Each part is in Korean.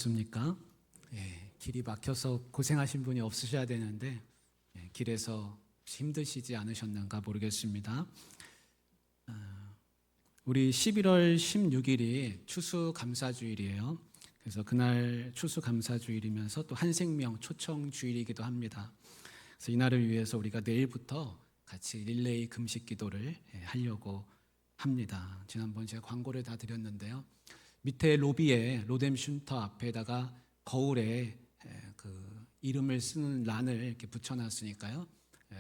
습니까? 길이 막혀서 고생하신 분이 없으셔야 되는데 길에서 힘드시지 않으셨는가 모르겠습니다. 우리 11월 16일이 추수감사주일이에요. 그래서 그날 추수감사주일이면서 또 한생명 초청주일이기도 합니다. 그래서 이날을 위해서 우리가 내일부터 같이 릴레이 금식 기도를 하려고 합니다. 지난번 제가 광고를 다 드렸는데요. 밑에 로비에 로뎀 쉼터 앞에다가 거울에 그 이름을 쓰는 란을 이렇게 붙여놨으니까요.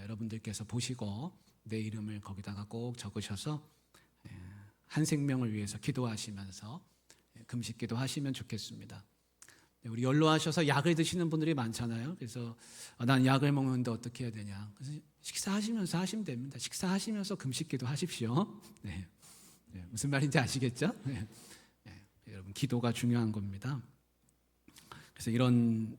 여러분들께서 보시고 내 이름을 거기다가 꼭 적으셔서 한 생명을 위해서 기도하시면서 금식 기도하시면 좋겠습니다. 우리 연로하셔서 약을 드시는 분들이 많잖아요. 그래서 난 약을 먹는데 어떻게 해야 되냐. 그래서 식사하시면서 하시면 됩니다. 식사하시면서 금식 기도하십시오. 네. 무슨 말인지 아시겠죠? 네. 여러분 기도가 중요한 겁니다. 그래서 이런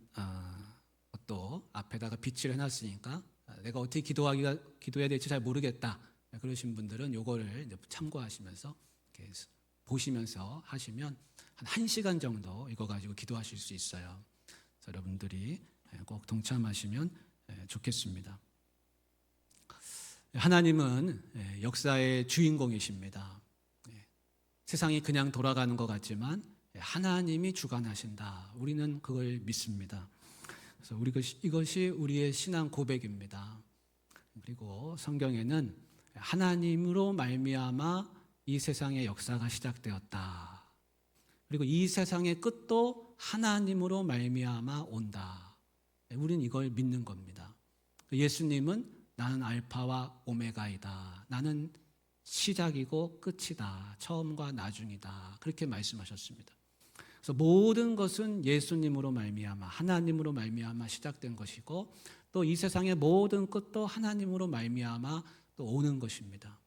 것도 앞에다가 빛을 해놨으니까 내가 어떻게 기도해야 될지 잘 모르겠다 그러신 분들은 요거를 참고하시면서 이렇게 보시면서 하시면 한 1시간 정도 이거 가지고 기도하실 수 있어요. 그래서 여러분들이 꼭 동참하시면 좋겠습니다. 하나님은 역사의 주인공이십니다. 세상이 그냥 돌아가는 것 같지만 하나님이 주관하신다. 우리는 그걸 믿습니다. 그래서 이것이 우리의 신앙 고백입니다. 그리고 성경에는 하나님으로 말미암아 이 세상의 역사가 시작되었다. 그리고 이 세상의 끝도 하나님으로 말미암아 온다. 우리는 이걸 믿는 겁니다. 예수님은 나는 알파와 오메가이다. 나는 시작이고 끝이다. 처음과 나중이다. 그렇게 말씀하셨습니다. 그래서 모든 것은 예수님으로 말미암아 하나님으로 말미암아 시작된 것이고 또 이 세상의 모든 끝도 하나님으로 말미암아 또 오는 것입니다.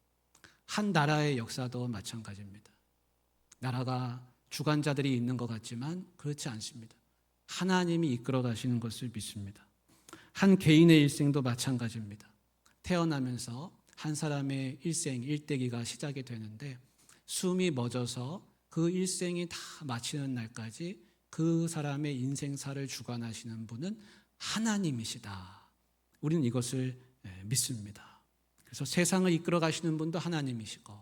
한 나라의 역사도 마찬가지입니다. 나라가 주관자들이 있는 것 같지만 그렇지 않습니다. 하나님이 이끌어 가시는 것을 믿습니다. 한 개인의 일생도 마찬가지입니다. 태어나면서 한 사람의 일생, 일대기가 시작이 되는데 숨이 멎어서 그 일생이 다 마치는 날까지 그 사람의 인생사를 주관하시는 분은 하나님이시다. 우리는 이것을 믿습니다. 그래서 세상을 이끌어 가시는 분도 하나님이시고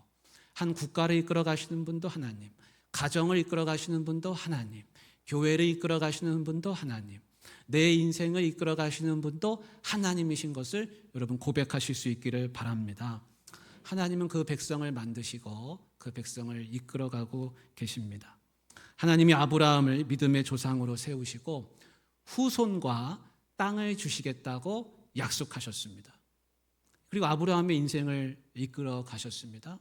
한 국가를 이끌어 가시는 분도 하나님, 가정을 이끌어 가시는 분도 하나님, 교회를 이끌어 가시는 분도 하나님, 내 인생을 이끌어 가시는 분도 하나님이신 것을 여러분 고백하실 수 있기를 바랍니다. 하나님은 그 백성을 만드시고 그 백성을 이끌어가고 계십니다. 하나님이 아브라함을 믿음의 조상으로 세우시고 후손과 땅을 주시겠다고 약속하셨습니다. 그리고 아브라함의 인생을 이끌어 가셨습니다.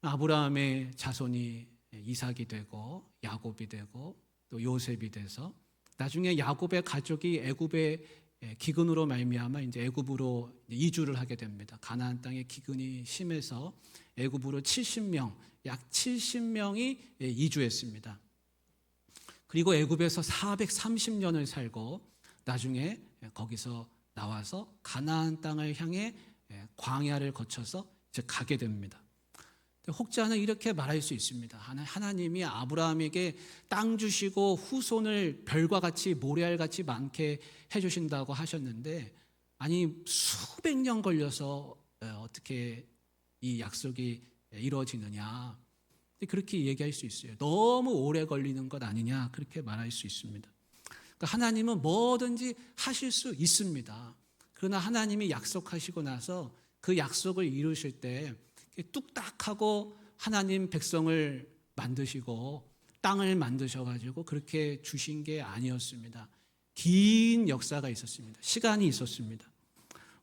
아브라함의 자손이 이삭이 되고 야곱이 되고 또 요셉이 돼서 나중에 야곱의 가족이 애굽의 기근으로 말미암아 이제 애굽으로 이주를 하게 됩니다. 가나안 땅의 기근이 심해서 애굽으로 약 70명이 이주했습니다. 그리고 애굽에서 430년을 살고 나중에 거기서 나와서 가나안 땅을 향해 광야를 거쳐서 이제 가게 됩니다. 혹자는 이렇게 말할 수 있습니다. 하나님이 아브라함에게 땅 주시고 후손을 별과 같이 모래알같이 많게 해주신다고 하셨는데 아니 수백 년 걸려서 어떻게 이 약속이 이루어지느냐 그렇게 얘기할 수 있어요. 너무 오래 걸리는 것 아니냐 그렇게 말할 수 있습니다. 그러니까 하나님은 뭐든지 하실 수 있습니다. 그러나 하나님이 약속하시고 나서 그 약속을 이루실 때 뚝딱하고 하나님 백성을 만드시고 땅을 만드셔가지고 그렇게 주신 게 아니었습니다. 긴 역사가 있었습니다. 시간이 있었습니다.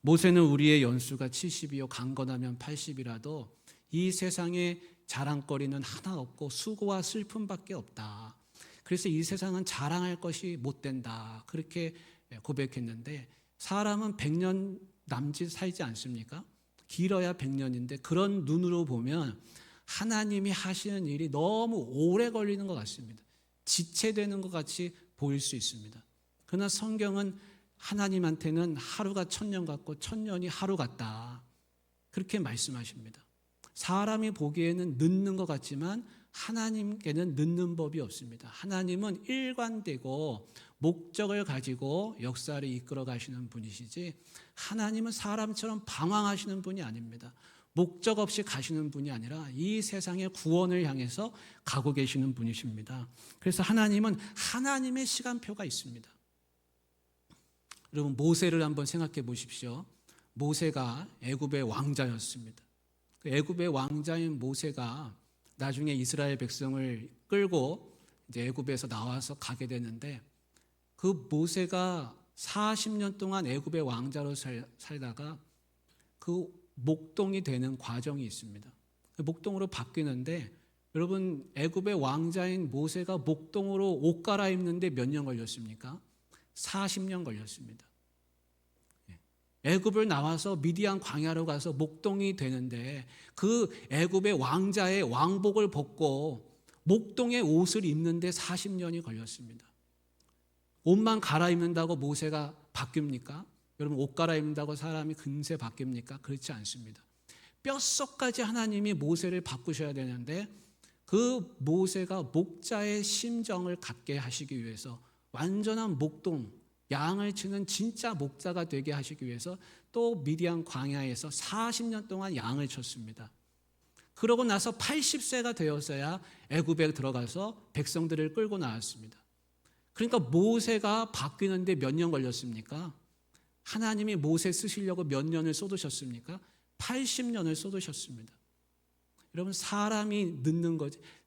모세는 우리의 연수가 70이요 강건하면 80이라도 이 세상에 자랑거리는 하나 없고 수고와 슬픔밖에 없다. 그래서 이 세상은 자랑할 것이 못 된다. 그렇게 고백했는데 사람은 100년 남짓 살지 않습니까? 길어야 100년인데 그런 눈으로 보면 하나님이 하시는 일이 너무 오래 걸리는 것 같습니다. 지체되는 것 같이 보일 수 있습니다. 그러나 성경은 하나님한테는 하루가 1000년 같고 1000년이 하루 같다. 그렇게 말씀하십니다. 사람이 보기에는 늦는 것 같지만 하나님께는 늦는 법이 없습니다. 하나님은 일관되고 목적을 가지고 역사를 이끌어 가시는 분이시지, 하나님은 사람처럼 방황하시는 분이 아닙니다. 목적 없이 가시는 분이 아니라 이 세상의 구원을 향해서 가고 계시는 분이십니다. 그래서 하나님은 하나님의 시간표가 있습니다. 여러분, 모세를 한번 생각해 보십시오. 모세가 애굽의 왕자였습니다. 그 애굽의 왕자인 모세가 나중에 이스라엘 백성을 끌고 이제 애굽에서 나와서 가게 되는데, 그 모세가 40년 동안 애굽의 왕자로 살다가 그 목동이 되는 과정이 있습니다. 목동으로 바뀌는데, 여러분, 애굽의 왕자인 모세가 목동으로 옷 갈아입는데 몇 년 걸렸습니까? 40년 걸렸습니다. 애굽을 나와서 미디안 광야로 가서 목동이 되는데, 그 애굽의 왕자의 왕복을 벗고 목동의 옷을 입는데 40년이 걸렸습니다. 옷만 갈아입는다고 모세가 바뀝니까? 여러분, 옷 갈아입는다고 사람이 금세 바뀝니까? 그렇지 않습니다. 뼛속까지 하나님이 모세를 바꾸셔야 되는데, 그 모세가 목자의 심정을 갖게 하시기 위해서 완전한 목동, 양을 치는 진짜 목자가 되게 하시기 위해서 또 미디안 광야에서 40년 동안 양을 쳤습니다. 그러고 나서 80세가 되었어야 애굽에 들어가서 백성들을 끌고 나왔습니다. 그러니까 모세가 바뀌는데 몇 년 걸렸습니까? 하나님이 모세 쓰시려고 몇 년을 쏟으셨습니까? 80년을 쏟으셨습니다. 여러분, 사람이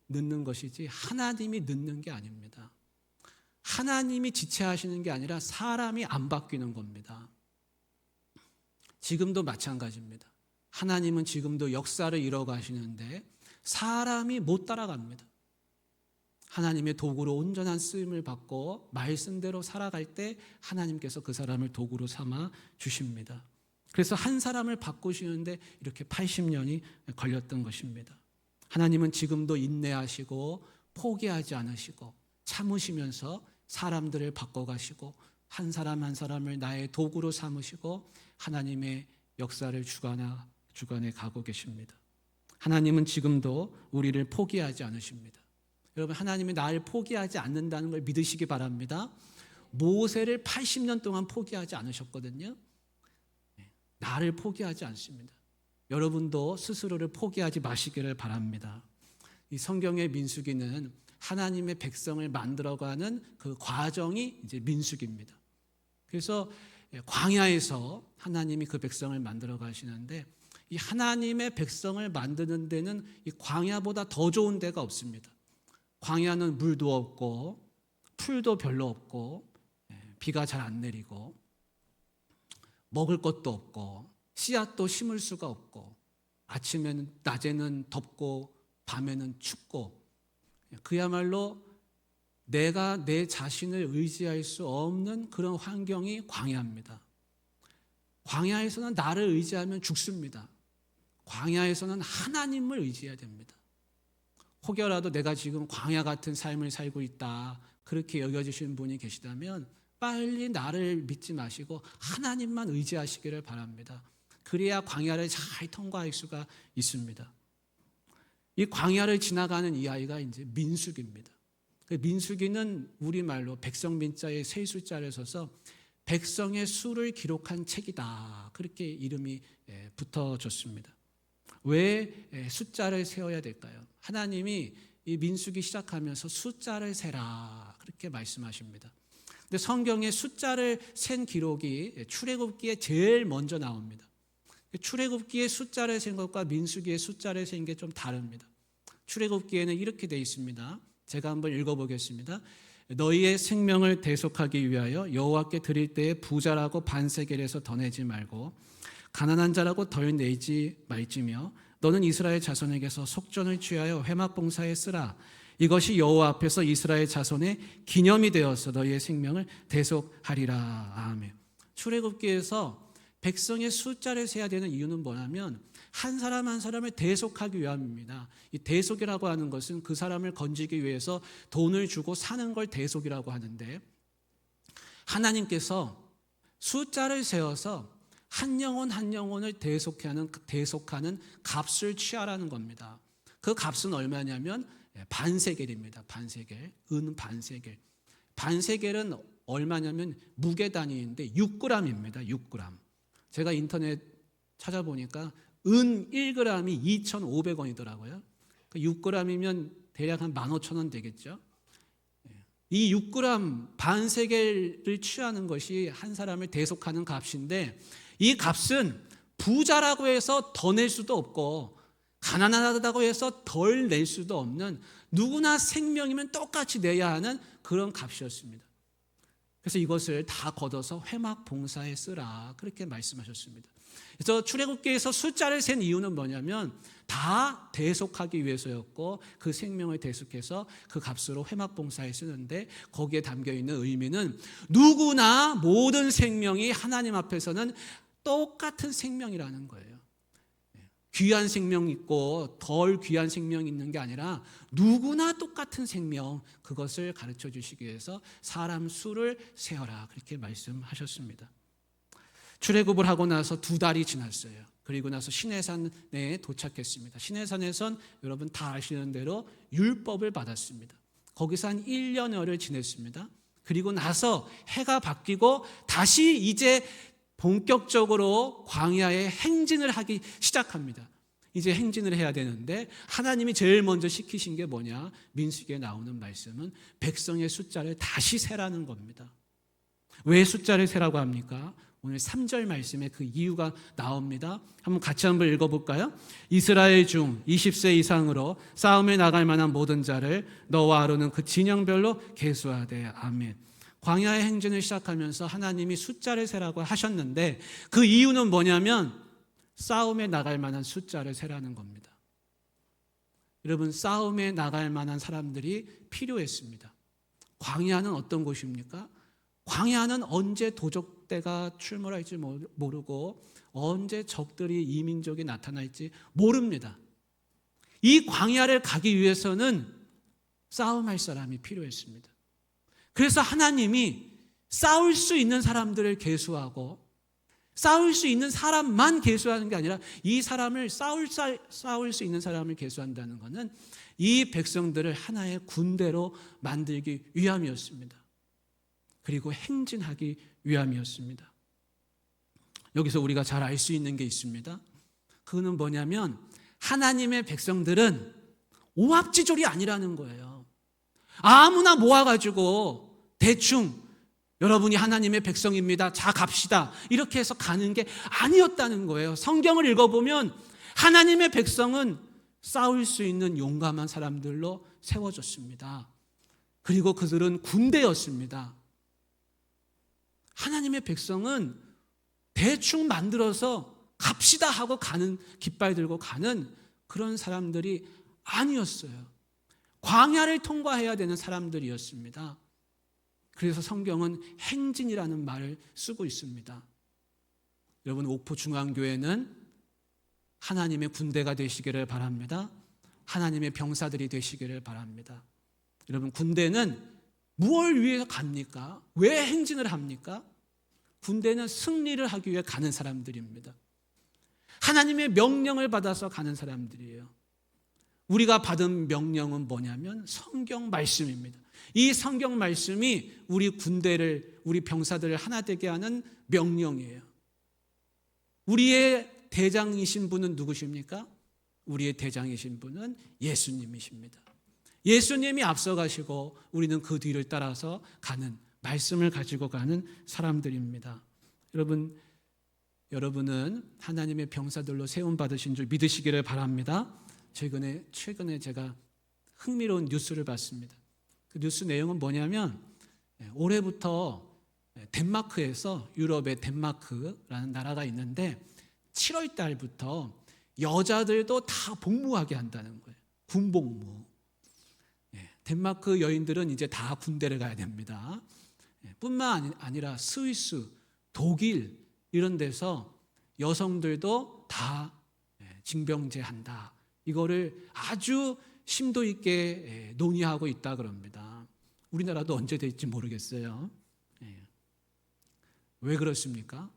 늦는 것이지 하나님이 늦는 게 아닙니다. 하나님이 지체하시는 게 아니라 사람이 안 바뀌는 겁니다. 지금도 마찬가지입니다. 하나님은 지금도 역사를 이뤄가시는데 사람이 못 따라갑니다. 하나님의 도구로 온전한 쓰임을 받고 말씀대로 살아갈 때 하나님께서 그 사람을 도구로 삼아 주십니다. 그래서 한 사람을 바꾸시는데 이렇게 80년이 걸렸던 것입니다. 하나님은 지금도 인내하시고 포기하지 않으시고 참으시면서 사람들을 바꿔가시고 한 사람 한 사람을 나의 도구로 삼으시고 하나님의 역사를 주관해 가고 계십니다. 하나님은 지금도 우리를 포기하지 않으십니다. 여러분, 하나님이 나를 포기하지 않는다는 걸 믿으시기 바랍니다. 모세를 80년 동안 포기하지 않으셨거든요. 나를 포기하지 않습니다. 여러분도 스스로를 포기하지 마시기를 바랍니다. 이 성경의 민수기는 하나님의 백성을 만들어가는 그 과정이 이제 민수기입니다. 그래서 광야에서 하나님이 그 백성을 만들어 가시는데, 이 하나님의 백성을 만드는 데는 이 광야보다 더 좋은 데가 없습니다. 광야는 물도 없고 풀도 별로 없고 비가 잘 안 내리고 먹을 것도 없고 씨앗도 심을 수가 없고 아침에는 낮에는 덥고 밤에는 춥고, 그야말로 내가 내 자신을 의지할 수 없는 그런 환경이 광야입니다. 광야에서는 나를 의지하면 죽습니다. 광야에서는 하나님을 의지해야 됩니다. 혹여라도 내가 지금 광야 같은 삶을 살고 있다, 그렇게 여겨지시는 분이 계시다면 빨리 나를 믿지 마시고 하나님만 의지하시기를 바랍니다. 그래야 광야를 잘 통과할 수가 있습니다. 이 광야를 지나가는 이 아이가 이제 민수기입니다. 민수기는 우리말로 백성민자의 세 숫자를 써서 백성의 수를 기록한 책이다, 그렇게 이름이 붙어졌습니다. 왜 숫자를 세워야 될까요? 하나님이 이 민수기 시작하면서 숫자를 세라, 그렇게 말씀하십니다. 근데 성경에 숫자를 센 기록이 출애굽기에 제일 먼저 나옵니다. 출애굽기의 숫자를 센 것과 민수기의 숫자를 센 게 좀 다릅니다. 출애굽기에는 이렇게 되어 있습니다. 제가 한번 읽어보겠습니다. 너희의 생명을 대속하기 위하여 여호와께 드릴 때에 부자라고 반세겔에서 더 내지 말고 가난한 자라고 덜 내지 말지며 너는 이스라엘 자손에게서 속전을 취하여 회막봉사에 쓰라. 이것이 여호와 앞에서 이스라엘 자손의 기념이 되어서 너희의 생명을 대속하리라. 아멘. 출애굽기에서 백성의 숫자를 세야 되는 이유는 뭐냐면 한 사람 한 사람을 대속하기 위함입니다. 이 대속이라고 하는 것은 그 사람을 건지기 위해서 돈을 주고 사는 걸 대속이라고 하는데, 하나님께서 숫자를 세워서 한 영혼 한 영혼을 대속하는 값을 취하라는 겁니다. 그 값은 얼마냐면 반세겔입니다. 반세겔, 은 반세겔. 반세겔은 얼마냐면 무게 단위인데 6g입니다. 6g. 제가 인터넷 찾아보니까 은 1g이 2,500원이더라고요. 6g이면 대략 한 15,000원 되겠죠. 이 6g 반세겔을 취하는 것이 한 사람을 대속하는 값인데, 이 값은 부자라고 해서 더 낼 수도 없고 가난하다고 해서 덜 낼 수도 없는, 누구나 생명이면 똑같이 내야 하는 그런 값이었습니다. 그래서 이것을 다 걷어서 회막 봉사에 쓰라, 그렇게 말씀하셨습니다. 그래서 출애굽기에서 숫자를 센 이유는 뭐냐면 다 대속하기 위해서였고, 그 생명을 대속해서 그 값으로 회막 봉사에 쓰는데, 거기에 담겨 있는 의미는 누구나 모든 생명이 하나님 앞에서는 똑같은 생명이라는 거예요. 귀한 생명 있고 덜 귀한 생명 있는 게 아니라 누구나 똑같은 생명, 그것을 가르쳐 주시기 위해서 사람 수를 세어라, 그렇게 말씀하셨습니다. 출애굽을 하고 나서 2달이 지났어요. 그리고 나서 시내산에 도착했습니다. 시내산에선 여러분 다 아시는 대로 율법을 받았습니다. 거기서 한 1년여를 지냈습니다. 그리고 나서 해가 바뀌고 다시 이제 본격적으로 광야에 행진을 하기 시작합니다. 이제 행진을 해야 되는데, 하나님이 제일 먼저 시키신 게 뭐냐? 민수기에 나오는 말씀은 백성의 숫자를 다시 세라는 겁니다. 왜 숫자를 세라고 합니까? 오늘 3절 말씀에 그 이유가 나옵니다. 같이 한번 읽어볼까요? 이스라엘 중 20세 이상으로 싸움에 나갈 만한 모든 자를 너와 아론은 그 진영별로 계수하되. 아멘. 광야의 행진을 시작하면서 하나님이 숫자를 세라고 하셨는데, 그 이유는 뭐냐면 싸움에 나갈 만한 숫자를 세라는 겁니다. 여러분, 싸움에 나갈 만한 사람들이 필요했습니다. 광야는 어떤 곳입니까? 광야는 언제 도적대가 출몰할지 모르고 언제 적들이, 이민족이 나타날지 모릅니다. 이 광야를 가기 위해서는 싸움할 사람이 필요했습니다. 그래서 하나님이 싸울 수 있는 사람들을 계수하고, 싸울 수 있는 사람만 계수하는 게 아니라 이 사람을 싸울 수 있는 사람을 계수한다는 것은 이 백성들을 하나의 군대로 만들기 위함이었습니다. 그리고 행진하기 위함이었습니다. 여기서 우리가 잘 알 수 있는 게 있습니다. 그거는 뭐냐면 하나님의 백성들은 오합지졸이 아니라는 거예요. 아무나 모아가지고 대충 여러분이 하나님의 백성입니다, 자 갑시다, 이렇게 해서 가는 게 아니었다는 거예요. 성경을 읽어보면 하나님의 백성은 싸울 수 있는 용감한 사람들로 세워졌습니다. 그리고 그들은 군대였습니다. 하나님의 백성은 대충 만들어서 갑시다 하고 가는, 깃발 들고 가는 그런 사람들이 아니었어요. 광야를 통과해야 되는 사람들이었습니다. 그래서 성경은 행진이라는 말을 쓰고 있습니다. 여러분, 옥포중앙교회는 하나님의 군대가 되시기를 바랍니다. 하나님의 병사들이 되시기를 바랍니다. 여러분, 군대는 무엇을 위해서 갑니까? 왜 행진을 합니까? 군대는 승리를 하기 위해 가는 사람들입니다. 하나님의 명령을 받아서 가는 사람들이에요. 우리가 받은 명령은 뭐냐면 성경 말씀입니다. 이 성경 말씀이 우리 군대를, 우리 병사들을 하나 되게 하는 명령이에요. 우리의 대장이신 분은 누구십니까? 우리의 대장이신 분은 예수님이십니다. 예수님이 앞서가시고 우리는 그 뒤를 따라서 가는, 말씀을 가지고 가는 사람들입니다. 여러분은 하나님의 병사들로 세움받으신 줄 믿으시기를 바랍니다. 최근에 제가 흥미로운 뉴스를 봤습니다. 그 뉴스 내용은 뭐냐면 올해부터 덴마크에서, 유럽의 덴마크라는 나라가 있는데 7월 달부터 여자들도 다 복무하게 한다는 거예요. 군복무. 덴마크 여인들은 이제 다 군대를 가야 됩니다. 뿐만 아니라 스위스, 독일 이런 데서 여성들도 다 징병제한다. 이거를 아주 심도 있게 논의하고 있다 그럽니다. 우리나라도 언제 될지 모르겠어요. 왜 그렇습니까?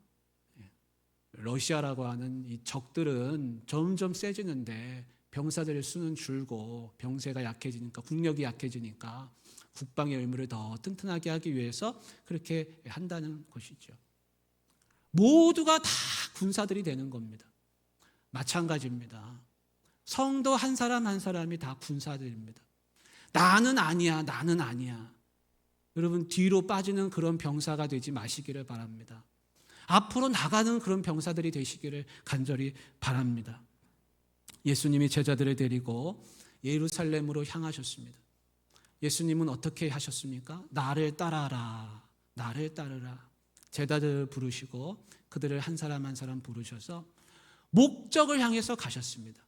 러시아라고 하는 이 적들은 점점 세지는데 병사들의 수는 줄고 병세가 약해지니까, 국력이 약해지니까 국방의 의무를 더 튼튼하게 하기 위해서 그렇게 한다는 것이죠. 모두가 다 군사들이 되는 겁니다. 마찬가지입니다. 성도 한 사람 한 사람이 다 군사들입니다. 나는 아니야, 나는 아니야. 여러분, 뒤로 빠지는 그런 병사가 되지 마시기를 바랍니다. 앞으로 나가는 그런 병사들이 되시기를 간절히 바랍니다. 예수님이 제자들을 데리고 예루살렘으로 향하셨습니다. 예수님은 어떻게 하셨습니까? 나를 따라라, 나를 따르라. 제자들을 부르시고 그들을 한 사람 한 사람 부르셔서 목적을 향해서 가셨습니다.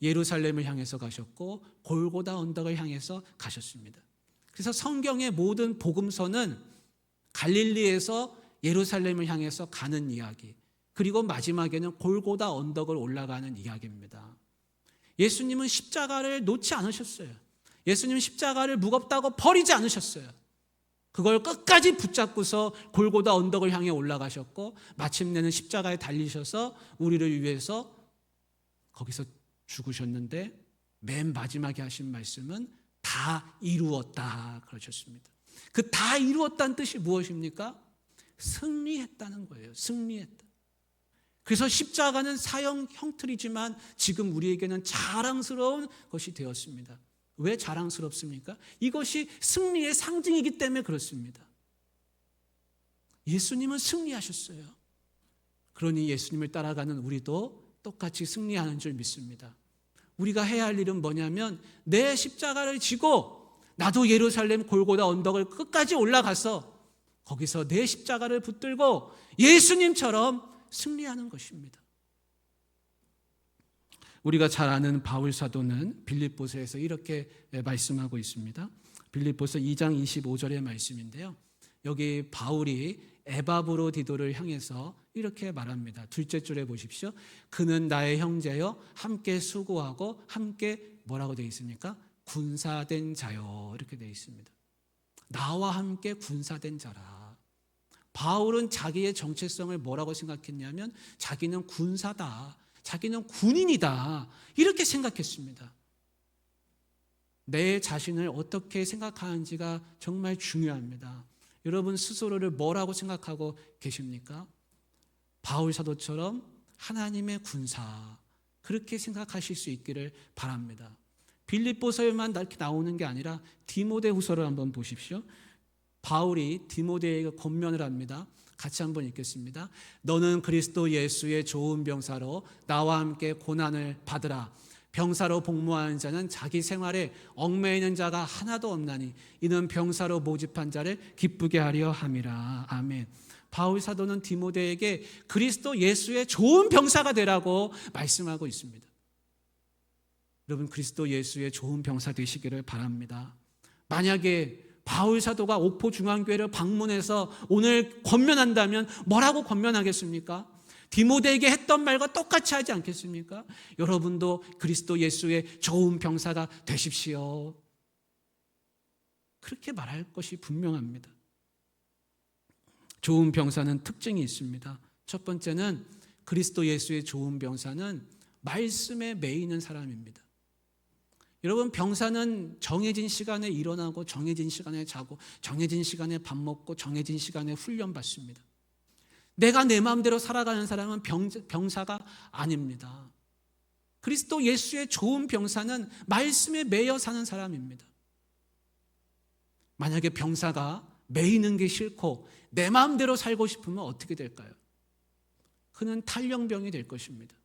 예루살렘을 향해서 가셨고 골고다 언덕을 향해서 가셨습니다. 그래서 성경의 모든 복음서는 갈릴리에서 예루살렘을 향해서 가는 이야기, 그리고 마지막에는 골고다 언덕을 올라가는 이야기입니다. 예수님은 십자가를 놓지 않으셨어요. 예수님은 십자가를 무겁다고 버리지 않으셨어요. 그걸 끝까지 붙잡고서 골고다 언덕을 향해 올라가셨고 마침내는 십자가에 달리셔서 우리를 위해서 거기서 죽으셨는데, 맨 마지막에 하신 말씀은 다 이루었다 그러셨습니다. 그 다 이루었다는 뜻이 무엇입니까? 승리했다는 거예요. 승리했다. 그래서 십자가는 사형 형틀이지만 지금 우리에게는 자랑스러운 것이 되었습니다. 왜 자랑스럽습니까? 이것이 승리의 상징이기 때문에 그렇습니다. 예수님은 승리하셨어요. 그러니 예수님을 따라가는 우리도 똑같이 승리하는 줄 믿습니다. 우리가 해야 할 일은 뭐냐면 내 십자가를 지고 나도 예루살렘 골고다 언덕을 끝까지 올라가서 거기서 내 십자가를 붙들고 예수님처럼 승리하는 것입니다. 우리가 잘 아는 바울 사도는 빌립보서에서 이렇게 말씀하고 있습니다. 빌립보서 2장 25절의 말씀인데요. 여기 바울이 에바브로디도를 향해서 이렇게 말합니다. 둘째 줄에 보십시오. 그는 나의 형제여 함께 수고하고 함께 뭐라고 되어 있습니까? 군사된 자요. 이렇게 되어 있습니다. 나와 함께 군사된 자라. 바울은 자기의 정체성을 뭐라고 생각했냐면 자기는 군사다, 자기는 군인이다, 이렇게 생각했습니다. 내 자신을 어떻게 생각하는지가 정말 중요합니다. 여러분 스스로를 뭐라고 생각하고 계십니까? 바울 사도처럼 하나님의 군사, 그렇게 생각하실 수 있기를 바랍니다. 빌립보서에만 이렇게 나오는 게 아니라 디모데후서를 한번 보십시오. 바울이 디모데에게 권면을 합니다. 같이 한번 읽겠습니다. 너는 그리스도 예수의 좋은 병사로 나와 함께 고난을 받으라. 병사로 복무하는 자는 자기 생활에 얽매이는 자가 하나도 없나니 이는 병사로 모집한 자를 기쁘게 하려 함이라. 아멘. 바울 사도는 디모데에게 그리스도 예수의 좋은 병사가 되라고 말씀하고 있습니다. 여러분 그리스도 예수의 좋은 병사 되시기를 바랍니다. 만약에 바울 사도가 옥포 중앙교회를 방문해서 오늘 권면한다면 뭐라고 권면하겠습니까? 디모데에게 했던 말과 똑같이 하지 않겠습니까? 여러분도 그리스도 예수의 좋은 병사가 되십시오. 그렇게 말할 것이 분명합니다. 좋은 병사는 특징이 있습니다. 첫 번째는 그리스도 예수의 좋은 병사는 말씀에 매이는 사람입니다. 여러분 병사는 정해진 시간에 일어나고 정해진 시간에 자고 정해진 시간에 밥 먹고 정해진 시간에 훈련 받습니다. 내가 내 마음대로 살아가는 사람은 병사가 아닙니다. 그리스도 예수의 좋은 병사는 말씀에 매여 사는 사람입니다. 만약에 병사가 매이는 게 싫고 내 마음대로 살고 싶으면 어떻게 될까요? 그는 탈영병이 될 것입니다.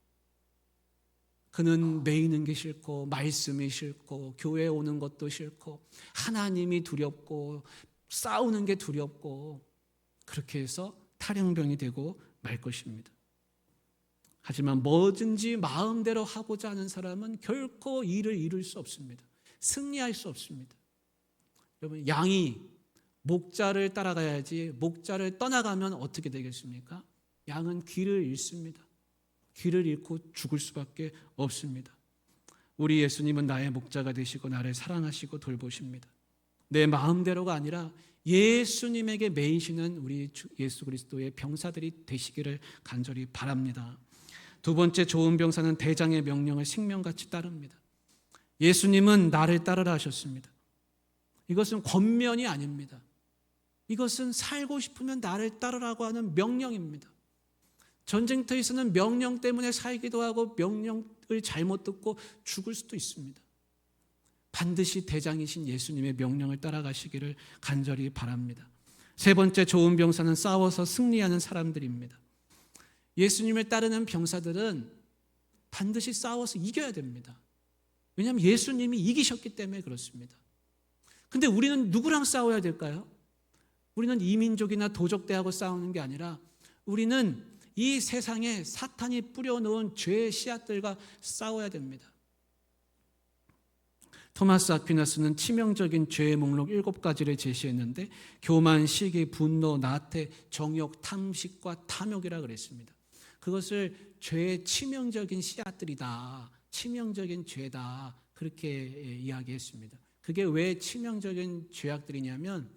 그는 매이는 게 싫고 말씀이 싫고 교회에 오는 것도 싫고 하나님이 두렵고 싸우는 게 두렵고 그렇게 해서 탈영병이 되고 말 것입니다. 하지만 뭐든지 마음대로 하고자 하는 사람은 결코 일을 이룰 수 없습니다. 승리할 수 없습니다. 여러분 양이 목자를 따라가야지 목자를 떠나가면 어떻게 되겠습니까? 양은 길을 잃습니다. 길을 잃고 죽을 수밖에 없습니다. 우리 예수님은 나의 목자가 되시고 나를 사랑하시고 돌보십니다. 내 마음대로가 아니라 예수님에게 매이시는 우리 예수 그리스도의 병사들이 되시기를 간절히 바랍니다. 두 번째 좋은 병사는 대장의 명령을 생명같이 따릅니다. 예수님은 나를 따르라 하셨습니다. 이것은 권면이 아닙니다. 이것은 살고 싶으면 나를 따르라고 하는 명령입니다. 전쟁터에서는 명령 때문에 살기도 하고 명령을 잘못 듣고 죽을 수도 있습니다. 반드시 대장이신 예수님의 명령을 따라가시기를 간절히 바랍니다. 세 번째 좋은 병사는 싸워서 승리하는 사람들입니다. 예수님을 따르는 병사들은 반드시 싸워서 이겨야 됩니다. 왜냐하면 예수님이 이기셨기 때문에 그렇습니다. 근데 우리는 누구랑 싸워야 될까요? 우리는 이민족이나 도적대하고 싸우는 게 아니라 우리는 이 세상에 사탄이 뿌려놓은 죄의 씨앗들과 싸워야 됩니다. 토마스 아퀴나스는 치명적인 죄의 목록 7가지를 제시했는데 교만, 시기, 분노, 나태, 정욕, 탐식과 탐욕이라 그랬습니다. 그것을 죄의 치명적인 씨앗들이다, 치명적인 죄다, 그렇게 이야기했습니다. 그게 왜 치명적인 죄악들이냐면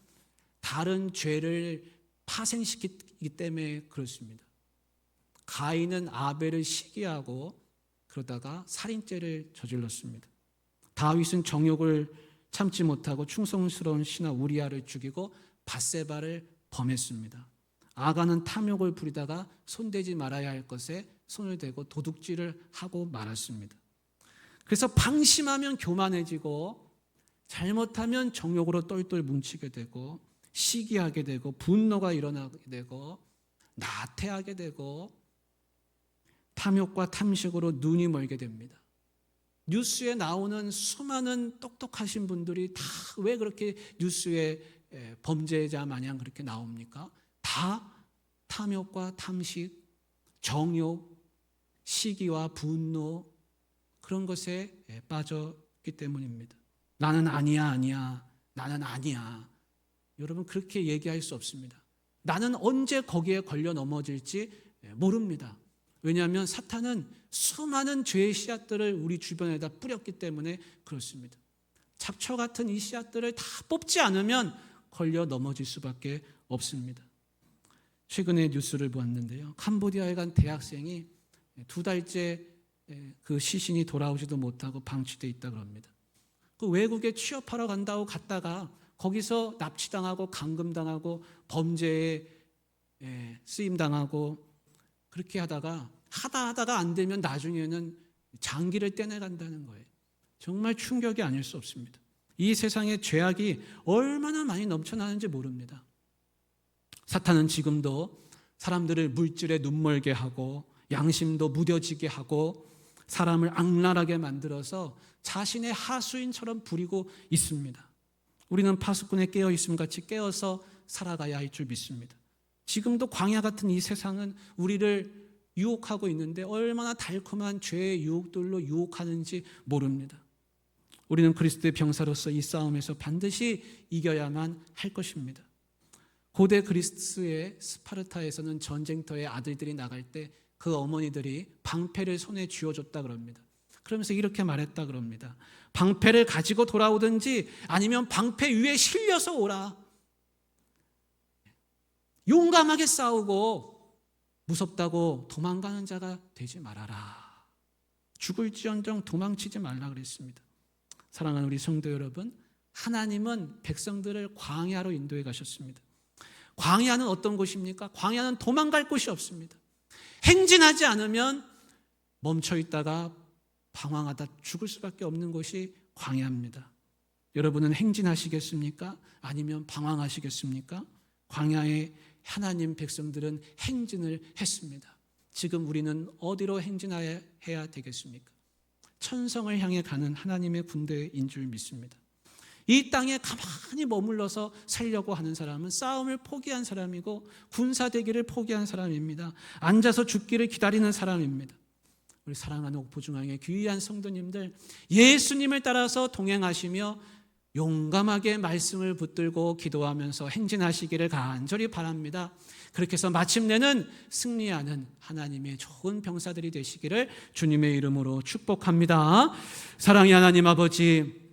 다른 죄를 파생시키기 때문에 그렇습니다. 가인은 아벨을 시기하고 그러다가 살인죄를 저질렀습니다. 다윗은 정욕을 참지 못하고 충성스러운 신하 우리아를 죽이고 밧세바를 범했습니다. 아가는 탐욕을 부리다가 손대지 말아야 할 것에 손을 대고 도둑질을 하고 말았습니다. 그래서 방심하면 교만해지고 잘못하면 정욕으로 똘똘 뭉치게 되고 시기하게 되고 분노가 일어나게 되고 나태하게 되고 탐욕과 탐식으로 눈이 멀게 됩니다. 뉴스에 나오는 수많은 똑똑하신 분들이 다 왜 그렇게 뉴스에 범죄자 마냥 그렇게 나옵니까? 다 탐욕과 탐식, 정욕, 시기와 분노 그런 것에 빠졌기 때문입니다. 나는 아니야. 나는 아니야. 여러분 그렇게 얘기할 수 없습니다. 나는 언제 거기에 걸려 넘어질지 모릅니다. 왜냐하면 사탄은 수많은 죄의 씨앗들을 우리 주변에다 뿌렸기 때문에 그렇습니다. 잡초 같은 이 씨앗들을 다 뽑지 않으면 걸려 넘어질 수밖에 없습니다. 최근에 뉴스를 보았는데요. 캄보디아에 간 대학생이 2달째 그 시신이 돌아오지도 못하고 방치되어 있다 그럽니다. 그 외국에 취업하러 간다고 갔다가 거기서 납치당하고 감금당하고 범죄에 쓰임당하고 그렇게 하다가 안 되면 나중에는 장기를 떼내간다는 거예요. 정말 충격이 아닐 수 없습니다. 이 세상에 죄악이 얼마나 많이 넘쳐나는지 모릅니다. 사탄은 지금도 사람들을 물질에 눈멀게 하고 양심도 무뎌지게 하고 사람을 악랄하게 만들어서 자신의 하수인처럼 부리고 있습니다. 우리는 파수꾼에 깨어 있음 같이 깨어서 살아가야 할 줄 믿습니다. 지금도 광야 같은 이 세상은 우리를 유혹하고 있는데 얼마나 달콤한 죄의 유혹들로 유혹하는지 모릅니다. 우리는 그리스도의 병사로서 이 싸움에서 반드시 이겨야만 할 것입니다. 고대 그리스의 스파르타에서는 전쟁터에 아들들이 나갈 때 그 어머니들이 방패를 손에 쥐어줬다 그럽니다. 그러면서 이렇게 말했다 그럽니다. 방패를 가지고 돌아오든지 아니면 방패 위에 실려서 오라. 용감하게 싸우고 무섭다고 도망가는 자가 되지 말아라. 죽을지언정 도망치지 말라 그랬습니다. 사랑하는 우리 성도 여러분, 하나님은 백성들을 광야로 인도해 가셨습니다. 광야는 어떤 곳입니까? 광야는 도망갈 곳이 없습니다. 행진하지 않으면 멈춰 있다가 방황하다 죽을 수밖에 없는 곳이 광야입니다. 여러분은 행진하시겠습니까? 아니면 방황하시겠습니까? 광야에 하나님 백성들은 행진을 했습니다. 지금 우리는 어디로 행진해야 되겠습니까? 천성을 향해 가는 하나님의 군대인 줄 믿습니다. 이 땅에 가만히 머물러서 살려고 하는 사람은 싸움을 포기한 사람이고 군사되기를 포기한 사람입니다. 앉아서 죽기를 기다리는 사람입니다. 우리 사랑하는 옥포중앙의 귀한 성도님들, 예수님을 따라서 동행하시며 용감하게 말씀을 붙들고 기도하면서 행진하시기를 간절히 바랍니다. 그렇게 해서 마침내는 승리하는 하나님의 좋은 병사들이 되시기를 주님의 이름으로 축복합니다. 사랑의 하나님 아버지,